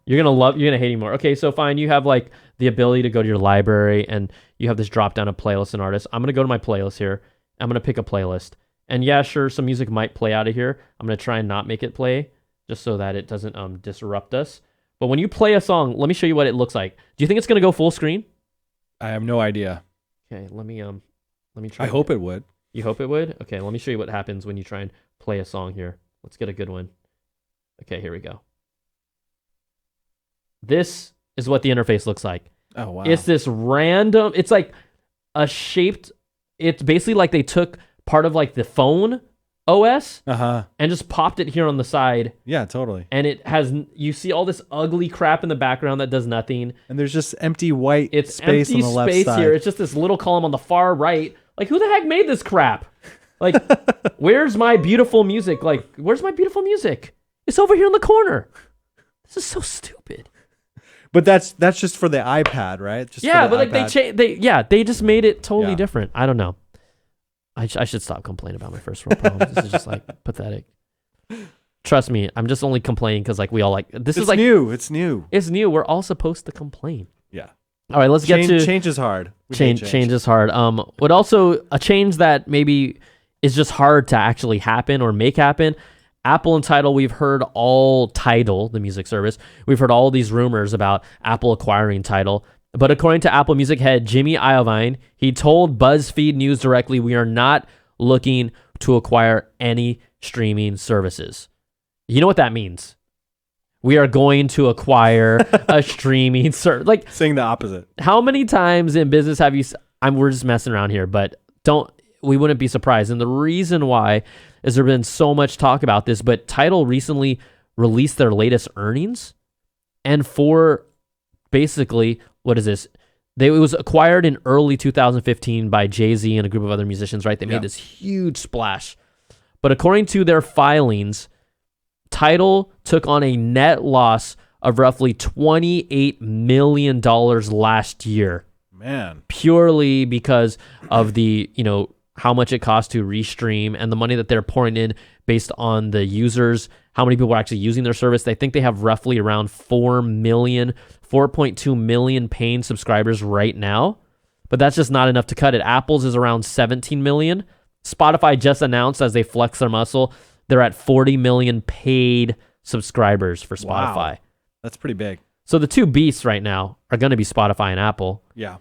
You're gonna hate it more. Okay, so fine. You have like the ability to go to your library, and you have this drop down of playlists and artists. I'm gonna go to my playlist here. I'm gonna pick a playlist, and yeah, sure, some music might play out of here. I'm gonna try and not make it play, just so that it doesn't disrupt us. But when you play a song, let me show you what it looks like. Do you think it's gonna go full screen? I have no idea. Okay, let me try. I hope it would. You hope it would? Okay, let me show you what happens when you try and play a song here. Let's get a good one. Okay, here we go. This is what the interface looks like. Oh, wow. It's this random, it's like it's basically like they took part of like the phone OS and just popped it here on the side. Yeah, totally. And you see all this ugly crap in the background that does nothing. And there's just empty white space empty on the left space side. here. It's just this little column on the far right. Like, who the heck made this crap? Like, where's my beautiful music? Like, where's my beautiful music? It's over here in the corner. This is so stupid. But that's just for the iPad, right? Just Yeah, for the but like iPad. they just made it totally Yeah. different. I don't know. I should stop complaining about my first world problems. This is just like pathetic. Trust me, I'm just only complaining because like we all like this It's is like new. It's new. it's new. We're all supposed to complain. Yeah. All right, let's get to Change is hard. We hate change is hard. But also a change that maybe is just hard to actually happen or make happen. Apple and Tidal, we've heard all Tidal, the music service. We've heard all these rumors about Apple acquiring Tidal. But according to Apple Music head Jimmy Iovine, he told BuzzFeed News directly, we are not looking to acquire any streaming services. You know what that means? We are going to acquire a streaming service. Like, saying the opposite. how many times in business have you? We're just messing around here, but we wouldn't be surprised. And the reason why is there's been so much talk about this. But Tidal recently released their latest earnings, and for basically what is this? It was acquired in early 2015 by Jay-Z and a group of other musicians. Right? They made this huge splash. But according to their filings, Tidal took on a net loss of roughly $28 million last year. Man. Purely because of the, how much it costs to restream and the money that they're pouring in based on the users, how many people are actually using their service. They think they have roughly around 4.2 million paying subscribers right now, but that's just not enough to cut it. Apple's is around 17 million. Spotify just announced as they flex their muscle, they're at 40 million paid subscribers for Spotify. Wow. That's pretty big. So the two beasts right now are going to be Spotify and Apple. Yeah.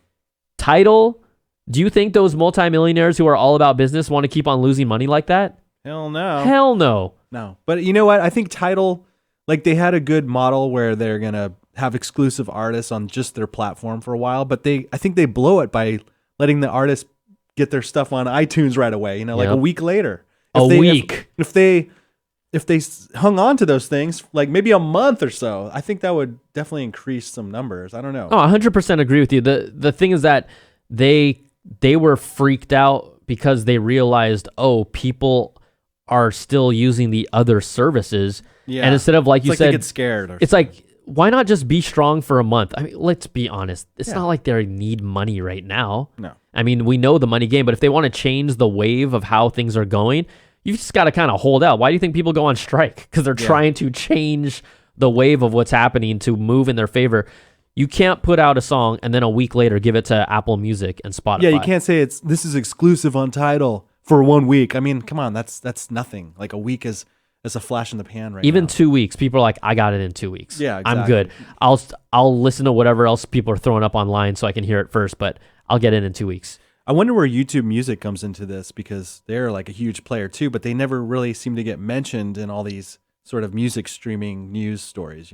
Tidal, do you think those multimillionaires who are all about business want to keep on losing money like that? Hell no. Hell no. No. But you know what? I think Tidal, like they had a good model where they're going to have exclusive artists on just their platform for a while, but I think they blow it by letting the artists get their stuff on iTunes right away, like a week later. If they hung on to those things, like maybe a month or so, I think that would definitely increase some numbers. I don't know. Oh, 100% agree with you. The thing is that they were freaked out because they realized, people are still using the other services. Yeah. And instead of, like you it's said, they get scared. It's like, why not just be strong for a month? I mean, let's be honest. It's not like they need money right now. No. I mean, we know the money game, but if they want to change the wave of how things are going, you've just got to kind of hold out. Why do you think people go on strike? Because they're trying to change the wave of what's happening to move in their favor. You can't put out a song and then a week later give it to Apple Music and Spotify. Yeah, you can't say this is exclusive on Tidal for 1 week. I mean, come on, that's nothing. Like a week is a flash in the pan right now. Even 2 weeks, people are like, I got it in 2 weeks. Yeah, exactly. I'm good. I'll listen to whatever else people are throwing up online so I can hear it first, but I'll get it in 2 weeks. I wonder where YouTube Music comes into this, because they're like a huge player too, but they never really seem to get mentioned in all these sort of music streaming news stories,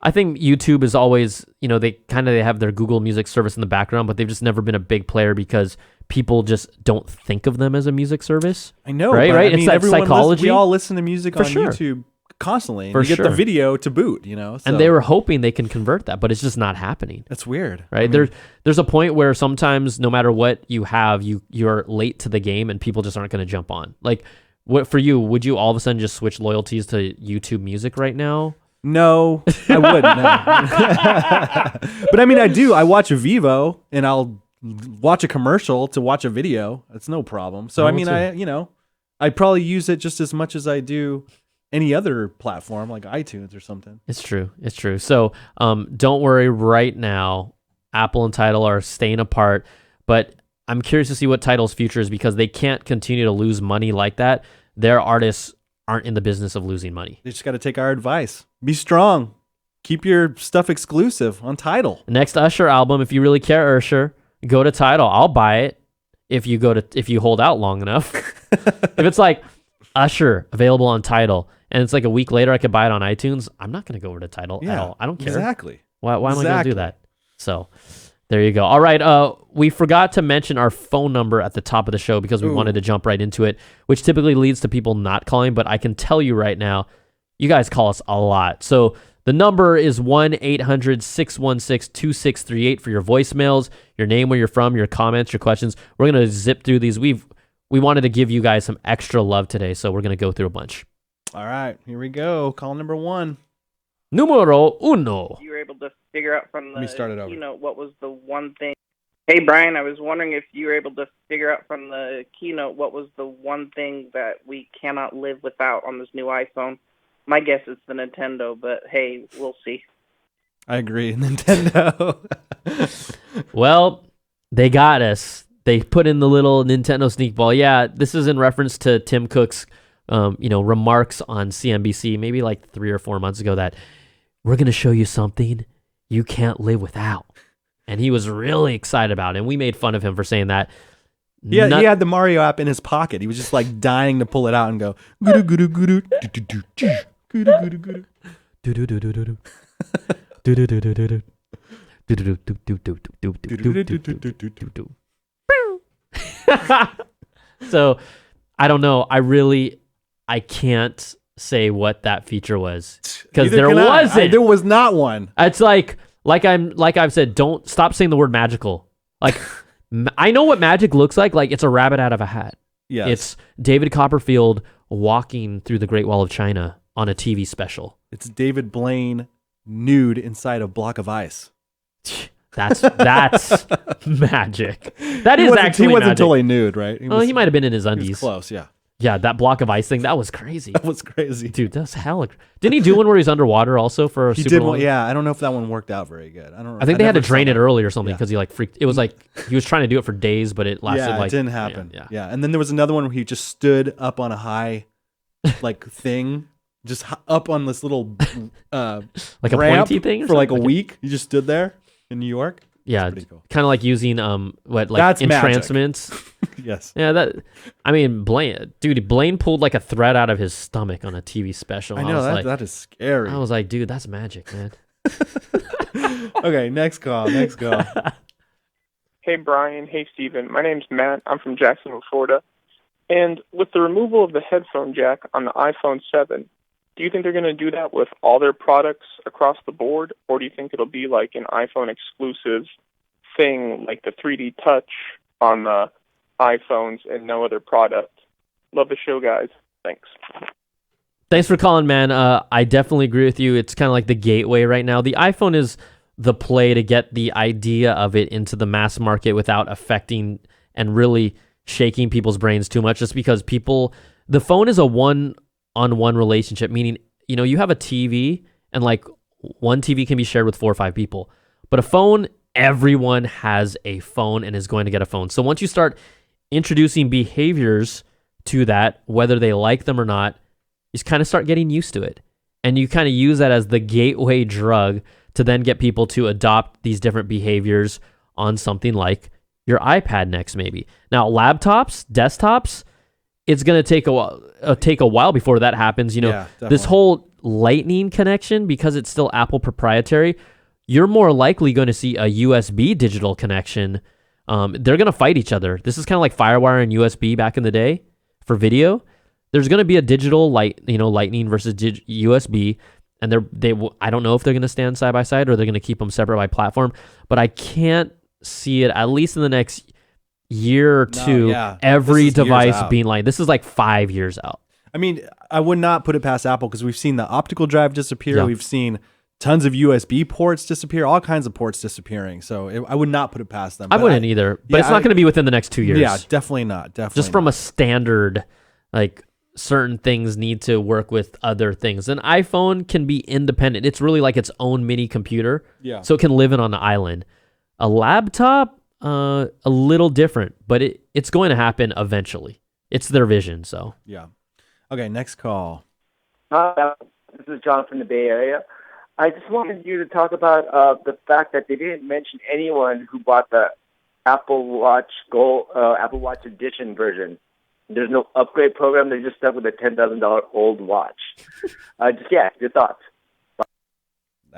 I think YouTube is always, they have their Google Music service in the background, but they've just never been a big player because people just don't think of them as a music service. I know, right? But, right? I mean, It's that psychology. We all listen to music For on sure. YouTube constantly, and For you get sure. the video to boot, So. And they were hoping they can convert that, but it's just not happening. That's weird, right? I mean, there's a point where sometimes no matter what you have, you're late to the game, and people just aren't going to jump on. Like, what for you? Would you all of a sudden just switch loyalties to YouTube Music right now? No, I wouldn't. No. But I mean, I do. I watch Vivo, and I'll watch a commercial to watch a video. It's no problem. So I mean, I'd probably use it just as much as I do any other platform like iTunes or something. It's true. So don't worry right now. Apple and Tidal are staying apart, but I'm curious to see what Tidal's future is, because they can't continue to lose money like that. Their artists aren't in the business of losing money. They just got to take our advice. Be strong. Keep your stuff exclusive on Tidal. Next Usher album, if you really care, Usher, go to Tidal. I'll buy it if you hold out long enough. If it's like Usher available on Tidal and it's like a week later I could buy it on iTunes, I'm not going to go over to Tidal at all. I don't care. Exactly. Why am I going to do that? So there you go. All right. We forgot to mention our phone number at the top of the show because we wanted to jump right into it, which typically leads to people not calling. But I can tell you right now, you guys call us a lot. So the number is 1-800-616-2638 for your voicemails, your name, where you're from, your comments, your questions. We're going to zip through these. We wanted to give you guys some extra love today, so we're going to go through a bunch. All right. Here we go. Call number 1. Numero uno. You were able to figure out from Let me start it the over. keynote what was the one thing. Hey, Brian, I was wondering if you were able to figure out from the keynote what was the one thing that we cannot live without on this new iPhone. My guess is the Nintendo, but hey, we'll see. I agree, Nintendo. Well, they got us. They put in the little Nintendo sneak ball. Yeah, this is in reference to Tim Cook's, remarks on CNBC maybe like 3 or 4 months ago that we're going to show you something you can't live without. And he was really excited about it. And we made fun of him for saying that. Yeah, he had the Mario app in his pocket. He was just like dying to pull it out and go, goo goo goo goo. So I don't know. I can't say what that feature was because there wasn't. There was not one. It's like I've said, don't stop saying the word magical. Like I know what magic looks like. Like it's a rabbit out of a hat. Yes. It's David Copperfield walking through the Great Wall of China on a TV special. It's David Blaine nude inside a block of ice. That's magic. That is actually he wasn't magic. totally nude, right? He might have been in his He undies. was close, yeah. Yeah, that block of ice thing, that was crazy. That was crazy. Dude, that's hella. Didn't he do one where he's underwater also for a He super did long? one, yeah. I don't know if that one worked out very good. I think they had to drain it early early or something because he like freaked. It was like he was trying to do it for days, but it lasted Yeah, like it didn't happen. Yeah. And then there was another one where he just stood up on a high, like thing, just up on this little like a ramp pointy thing or for like a something? week. He just stood there in New York. Yeah, pretty cool. kind of like using That's entrancements. Yes. Yeah, Blaine pulled like a thread out of his stomach on a TV special. I know was that is scary. I was like, dude, that's magic, man. Okay, next call. Hey, Brian. Hey, Steven. My name's Matt. I'm from Jacksonville, Florida. And with the removal of the headphone jack on the iPhone 7, do you think they're going to do that with all their products across the board? Or do you think it'll be like an iPhone exclusive thing like the 3D Touch on the iPhones and no other product? Love the show, guys. Thanks. Thanks for calling, man. I definitely agree with you. It's kind of like the gateway right now. The iPhone is the play to get the idea of it into the mass market without affecting and really shaking people's brains too much, just because the phone is a one-on-one relationship, meaning, you have a TV and like one TV can be shared with 4 or 5 people, but a phone, everyone has a phone and is going to get a phone. So once you start introducing behaviors to that, whether they like them or not, you just kind of start getting used to it. And you kind of use that as the gateway drug to then get people to adopt these different behaviors on something like your iPad next, maybe. Now, laptops, desktops, it's going to take a while before that happens. This whole Lightning connection, because it's still Apple proprietary, you're more likely going to see a USB digital connection. They're going to fight each other. This is kind of like FireWire and USB back in the day for video. There's going to be a digital Lightning versus USB, and I don't know if they're going to stand side by side or they're going to keep them separate by platform, but I can't see it, at least in the next year or two, every device being like, this is like 5 years out. I mean, I would not put it past Apple because we've seen the optical drive disappear. Yeah. We've seen tons of USB ports disappear, all kinds of ports disappearing. So I would not put it past them. I wouldn't either, but it's not going to be within the next 2 years. Yeah, definitely not. Just from a standard, like certain things need to work with other things. An iPhone can be independent. It's really like its own mini computer. Yeah. So it can live in on an island. A laptop, a little different, but it's going to happen eventually. It's their vision, so. Yeah. Okay, next call. Hi, this is John from the Bay Area. I just wanted you to talk about the fact that they didn't mention anyone who bought the Apple Watch Gold, Apple Watch Edition version. There's no upgrade program. They're just stuck with a $10,000 old watch. Your thoughts.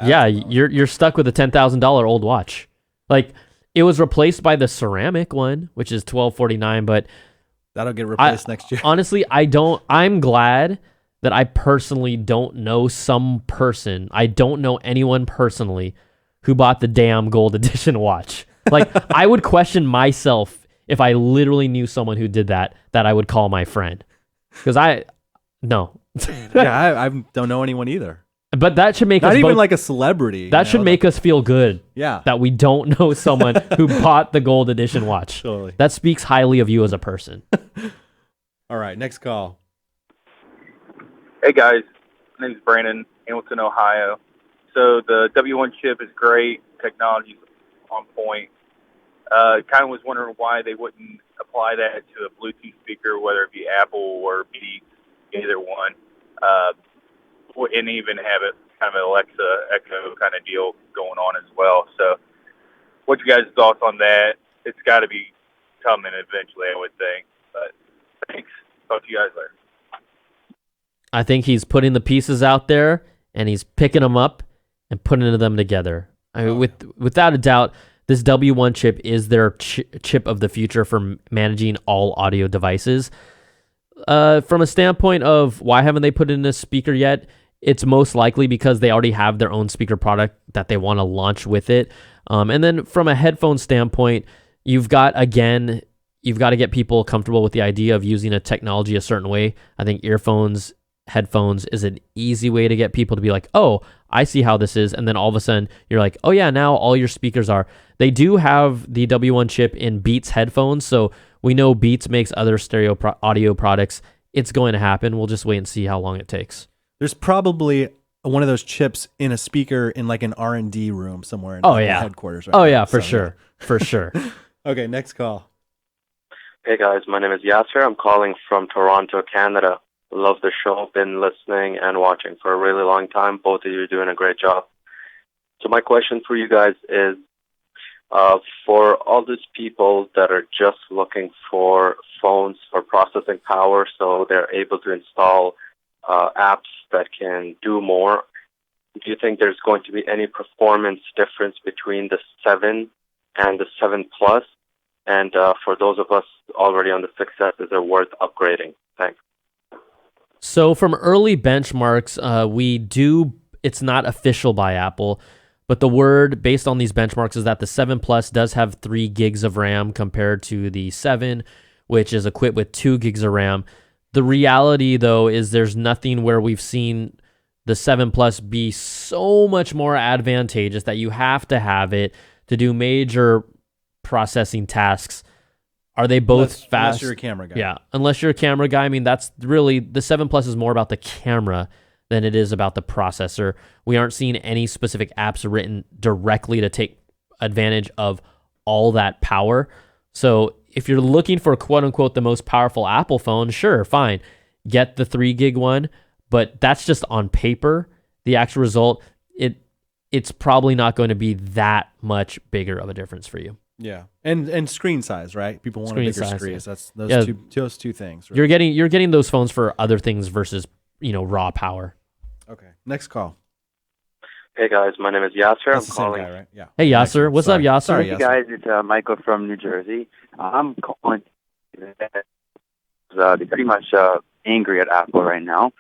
You're stuck with a $10,000 old watch. Like, it was replaced by the ceramic one, which is $1,249, but that'll get replaced next year. Honestly, I'm glad that I personally don't know I don't know anyone personally who bought the damn gold edition watch. Like, I would question myself if I literally knew someone who did that I would call my friend. Because no. Yeah, I don't know anyone either. But that should make Not us even both, like a celebrity. that should make us feel good. Yeah. That we don't know someone who bought the gold edition watch. Totally. That speaks highly of you as a person. All right, next call. Hey guys, my name's Brandon, Hamilton, Ohio. So the W1 chip is great, technology's on point. Kind of was wondering why they wouldn't apply that to a Bluetooth speaker, whether it be Apple or Beats, either one, and even have it kind of an Alexa Echo kind of deal going on as well. So, what's your guys' thoughts on that? It's got to be coming eventually, I would think. But thanks. Talk to you guys later. I think he's putting the pieces out there and he's picking them up and putting them together. I mean, without a doubt, this W1 chip is their chip of the future for managing all audio devices. From a standpoint of why haven't they put it in a speaker yet, it's most likely because they already have their own speaker product that they want to launch with it. And then from a headphone standpoint, you've got to get people comfortable with the idea of using a technology a certain way. I think earphones, headphones is an easy way to get people to be like, oh, I see how this is. And then all of a sudden you're like, oh yeah, now all your speakers are. They do have the W1 chip in Beats headphones. So we know Beats makes other stereo audio products. It's going to happen. We'll just wait and see how long it takes. There's probably one of those chips in a speaker in like an R&D room somewhere in headquarters. Right oh now. yeah, for sure. For sure. Okay, next call. Hey guys, my name is Yasser. I'm calling from Toronto, Canada. Love the show. Been listening and watching for a really long time. Both of you are doing a great job. So my question for you guys is, for all these people that are just looking for phones for processing power so they're able to install apps that can do more, do you think there's going to be any performance difference between the 7 and the 7 Plus? And for those of us already on the 6S, is it worth upgrading? Thanks. So from early benchmarks, it's not official by Apple, but the word based on these benchmarks is that the 7 Plus does have 3 gigs of RAM compared to the 7, which is equipped with 2 gigs of RAM. The reality, though, is there's nothing where we've seen the 7 Plus be so much more advantageous that you have to have it to do major processing tasks. Are they both fast? Unless you're a camera guy. Yeah, unless you're a camera guy. I mean, that's really, the 7 Plus is more about the camera than it is about the processor. We aren't seeing any specific apps written directly to take advantage of all that power. So if you're looking for quote unquote the most powerful Apple phone, sure, fine. Get the 3 gig one, but that's just on paper. The actual result, it's probably not going to be that much bigger of a difference for you. Yeah, and screen size, right? People want Screen a bigger size, screen. yeah. That's Yeah. those two things. Right? You're getting those phones for other things versus raw power. Okay, next call. Hey guys, my name is Yasser. That's I'm the same calling. guy, right? Yeah. Hey Yasser, what's up, Yasser? Sorry, Hey Yasser. guys, it's Michael from New Jersey. I'm calling. They're pretty much angry at Apple right now.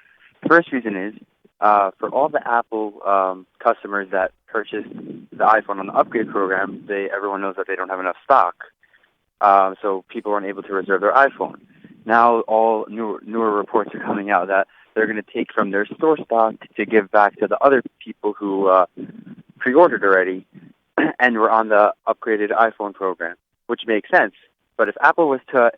First reason is for all the Apple customers that purchased the iPhone on the upgrade program, everyone knows that they don't have enough stock, so people weren't able to reserve their iPhone. Now all newer reports are coming out that they're going to take from their store stock to give back to the other people who pre-ordered already and were on the upgraded iPhone program, which makes sense. But if Apple was to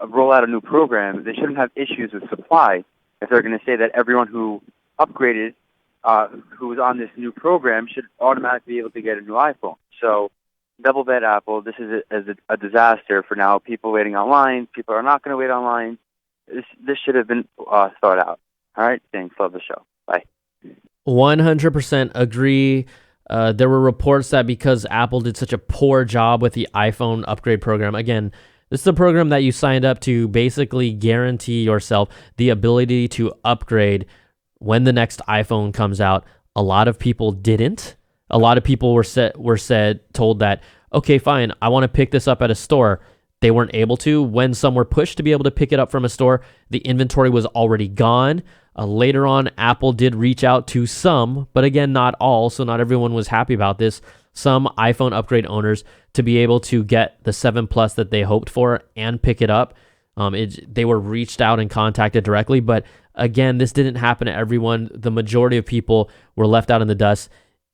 roll out a new program, they shouldn't have issues with supply if they're going to say that everyone who upgraded, who was on this new program, should automatically be able to get a new iPhone. So double bet Apple. This is a disaster for now. People waiting online. People are not going to wait online. This should have been thought out. All right, thanks. Love the show. Bye. 100% agree. There were reports that because Apple did such a poor job with the iPhone upgrade program, again, this is a program that you signed up to basically guarantee yourself the ability to upgrade when the next iPhone comes out. A lot of people didn't. A lot of people were told that, okay, fine, I want to pick this up at a store. They weren't able to. When some were pushed to be able to pick it up from a store, the inventory was already gone. Later on, Apple did reach out to some, but again, not all, so not everyone was happy about this, some iPhone upgrade owners to be able to get the 7 Plus that they hoped for and pick it up. They were reached out and contacted directly, but again, this didn't happen to everyone. The majority of people were left out in the dust.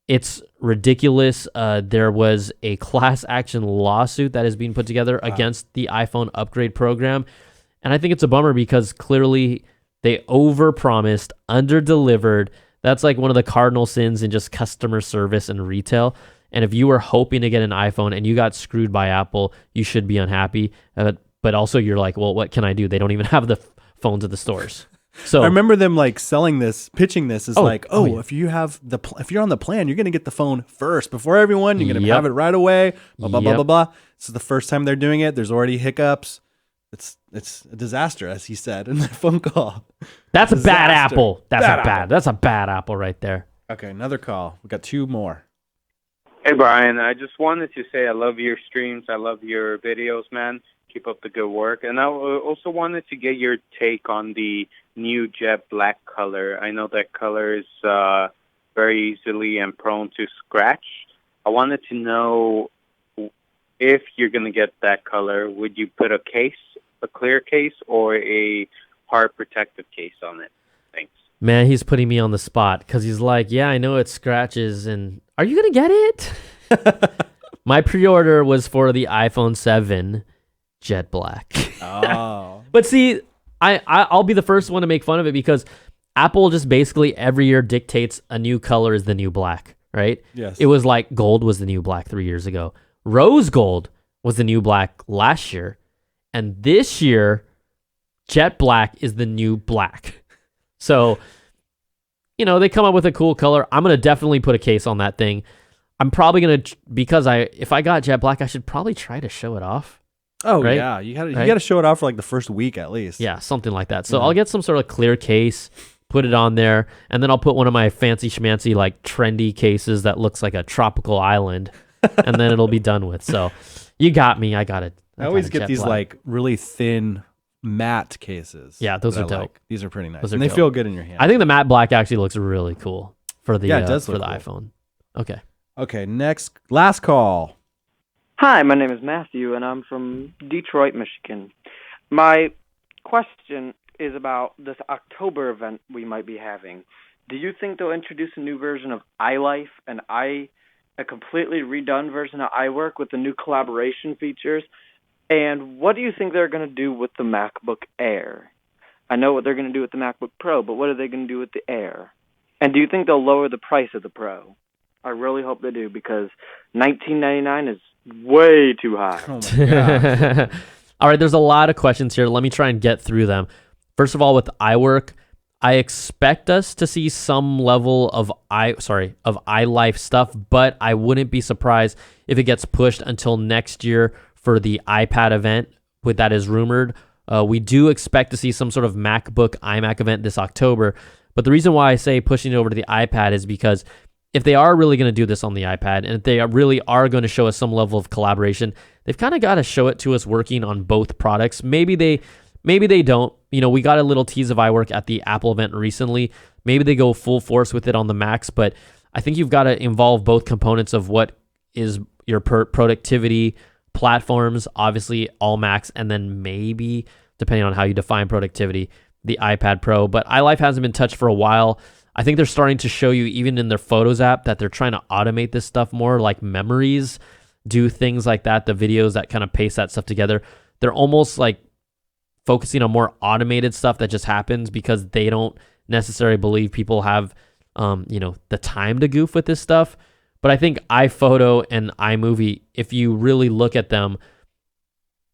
It's ridiculous. There was a class action lawsuit that is being put together against the iPhone upgrade program. And I think it's a bummer because clearly they overpromised, underdelivered. That's like one of the cardinal sins in just customer service and retail. And if you were hoping to get an iPhone and you got screwed by Apple, you should be unhappy. But also you're like, well, what can I do? They don't even have the phones at the stores. So I remember them like selling this, pitching this as yeah. if you have if you're on the plan, you're going to get the phone first before everyone. You're going to have it right away. Blah, blah, blah, blah, blah. This is the first time they're doing it. There's already hiccups. It's a disaster, as he said in the phone call. That's a bad apple. That's a bad apple right there. Okay, another call. We got 2 more. Hey, Brian. I just wanted to say I love your streams. I love your videos, man. Keep up the good work. And I also wanted to get your take on the new jet black color. I know that color is very easily and prone to scratch. I wanted to know if you're going to get that color, would you put a clear case or a hard protective case on it? Thanks. Man, he's putting me on the spot because he's like, yeah, I know it scratches. And are you going to get it? My pre-order was for the iPhone 7 jet black. Oh. But see, I'll be the first one to make fun of it because Apple just basically every year dictates a new color is the new black, right? Yes. It was like gold was the new black 3 years ago. Rose gold was the new black last year. And this year, jet black is the new black. So, they come up with a cool color. I'm going to definitely put a case on that thing. I'm probably going to, because if I got jet black, I should probably try to show it off. Oh, right? yeah. You got to show it off for like the first week at least. Yeah, something like that. So I'll get some sort of clear case, put it on there, and then I'll put one of my fancy schmancy, like trendy cases that looks like a tropical island, and then it'll be done with. So you got me. I got it. I always get these like really thin matte cases. Yeah, those are dope. Like. These are pretty nice. Those are and they dope. feel good in your hand. I think the matte black actually looks really cool for the it does for the look iPhone. Okay. Okay, last call. Hi, my name is Matthew, and I'm from Detroit, Michigan. My question is about this October event we might be having. Do you think they'll introduce a new version of iLife and a completely redone version of iWork with the new collaboration features? And what do you think they're going to do with the MacBook Air? I know what they're going to do with the MacBook Pro, but what are they going to do with the Air? And do you think they'll lower the price of the Pro? I really hope they do because $19.99 is way too high. Oh my God. All right, there's a lot of questions here. Let me try and get through them. First of all, with iWork, I expect us to see some level of iLife stuff, but I wouldn't be surprised if it gets pushed until next year for the iPad event, that is rumored. We do expect to see some sort of MacBook iMac event this October, but the reason why I say pushing it over to the iPad is because if they are really going to do this on the iPad, and if they really are going to show us some level of collaboration, they've kind of got to show it to us working on both products. Maybe they don't. We got a little tease of iWork at the Apple event recently. Maybe they go full force with it on the Macs, but I think you've got to involve both components of what is your productivity platforms, obviously all Macs, and then maybe, depending on how you define productivity, the iPad Pro. But iLife hasn't been touched for a while. I think they're starting to show you, even in their Photos app, that they're trying to automate this stuff more, like memories, do things like that, the videos that kind of paste that stuff together. They're almost like focusing on more automated stuff that just happens because they don't necessarily believe people have, the time to goof with this stuff. But I think iPhoto and iMovie, if you really look at them,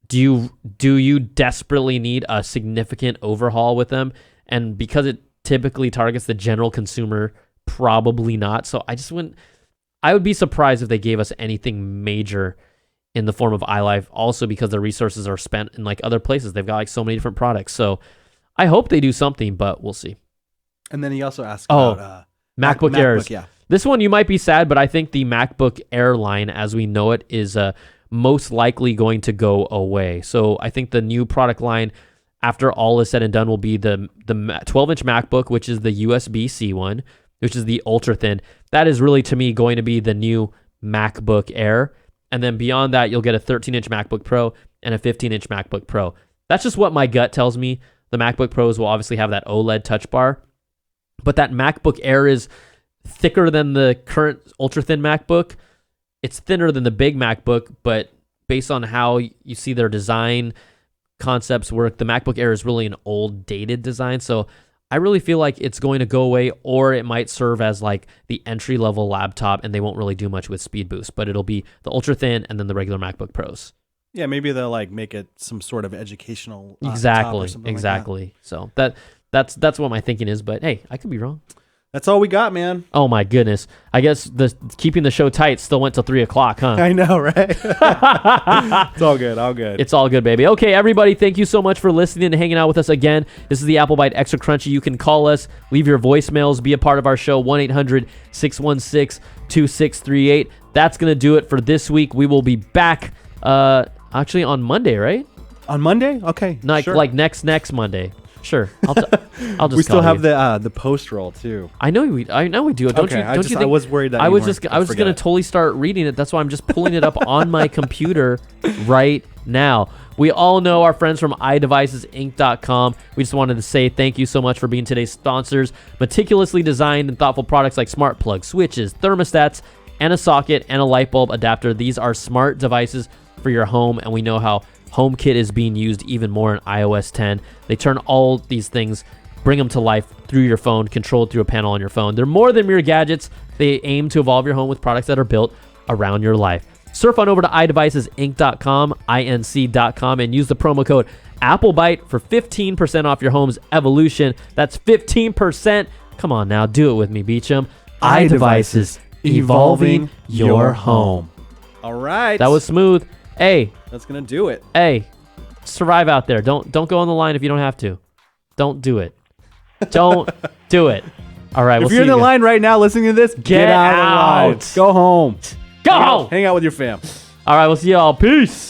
do you desperately need a significant overhaul with them? And because it typically targets the general consumer, probably not. So I would be surprised if they gave us anything major in the form of iLife, also because their resources are spent in like other places. They've got like so many different products. So I hope they do something, but we'll see. And then he also asked about MacBook Airs. Yeah. This one you might be sad, but I think the MacBook Air line as we know it is most likely going to go away. So I think the new product line, after all is said and done, will be the 12-inch MacBook, which is the USB-C one, which is the ultra thin. That is really, to me, going to be the new MacBook Air. And then beyond that, you'll get a 13-inch MacBook Pro and a 15-inch MacBook Pro. That's just what my gut tells me. The MacBook Pros will obviously have that OLED touch bar, but that MacBook Air is thicker than the current ultra-thin MacBook. It's thinner than the big MacBook, but based on how you see their design concepts work, the MacBook Air is really an old, dated design. So I really feel like it's going to go away, or it might serve as like the entry-level laptop, and they won't really do much with speed boost, but it'll be the ultra-thin and then the regular MacBook Pros. Yeah, maybe they'll like make it some sort of educational exactly. Like So that's what my thinking is, but hey, I could be wrong. That's all we got, man. Oh my goodness. I guess keeping the show tight still went till 3:00, huh? I know, right? It's all good. All good. It's all good, baby. Okay, everybody, thank you so much for listening and hanging out with us again. This is the Apple Byte Extra Crunchy. You can call us, leave your voicemails, be a part of our show, 1-800-616-2638. That's going to do it for this week. We will be back actually on Monday, right? On Monday? Okay. Sure. Like next Monday. Sure. I'll just we still have you. the post roll too. I know we do it. Don't you think? I was worried that I was just going to totally start reading it. That's why I'm just pulling it up on my computer right now. We all know our friends from Idevicesinc.com. We just wanted to say thank you so much for being today's sponsors. Meticulously designed and thoughtful products like smart plug switches, thermostats, and a socket and a light bulb adapter. These are smart devices for your home, and we know how HomeKit is being used even more in iOS 10. They turn all these things, bring them to life through your phone, controlled through a panel on your phone. They're more than mere gadgets. They aim to evolve your home with products that are built around your life. Surf on over to iDevicesinc.com, INC.com, and use the promo code AppleByte for 15% off your home's evolution. That's 15%. Come on now, do it with me, Beecham. iDevices, evolving your home. All right. That was smooth. Hey, that's gonna do it. Hey, survive out there. Don't go on the line if you don't have to. Don't do it. Don't do it. All right. If you're in the line right now listening to this, get out of the line. Go home. Go home. Hang out with your fam. All right. We'll see y'all. Peace.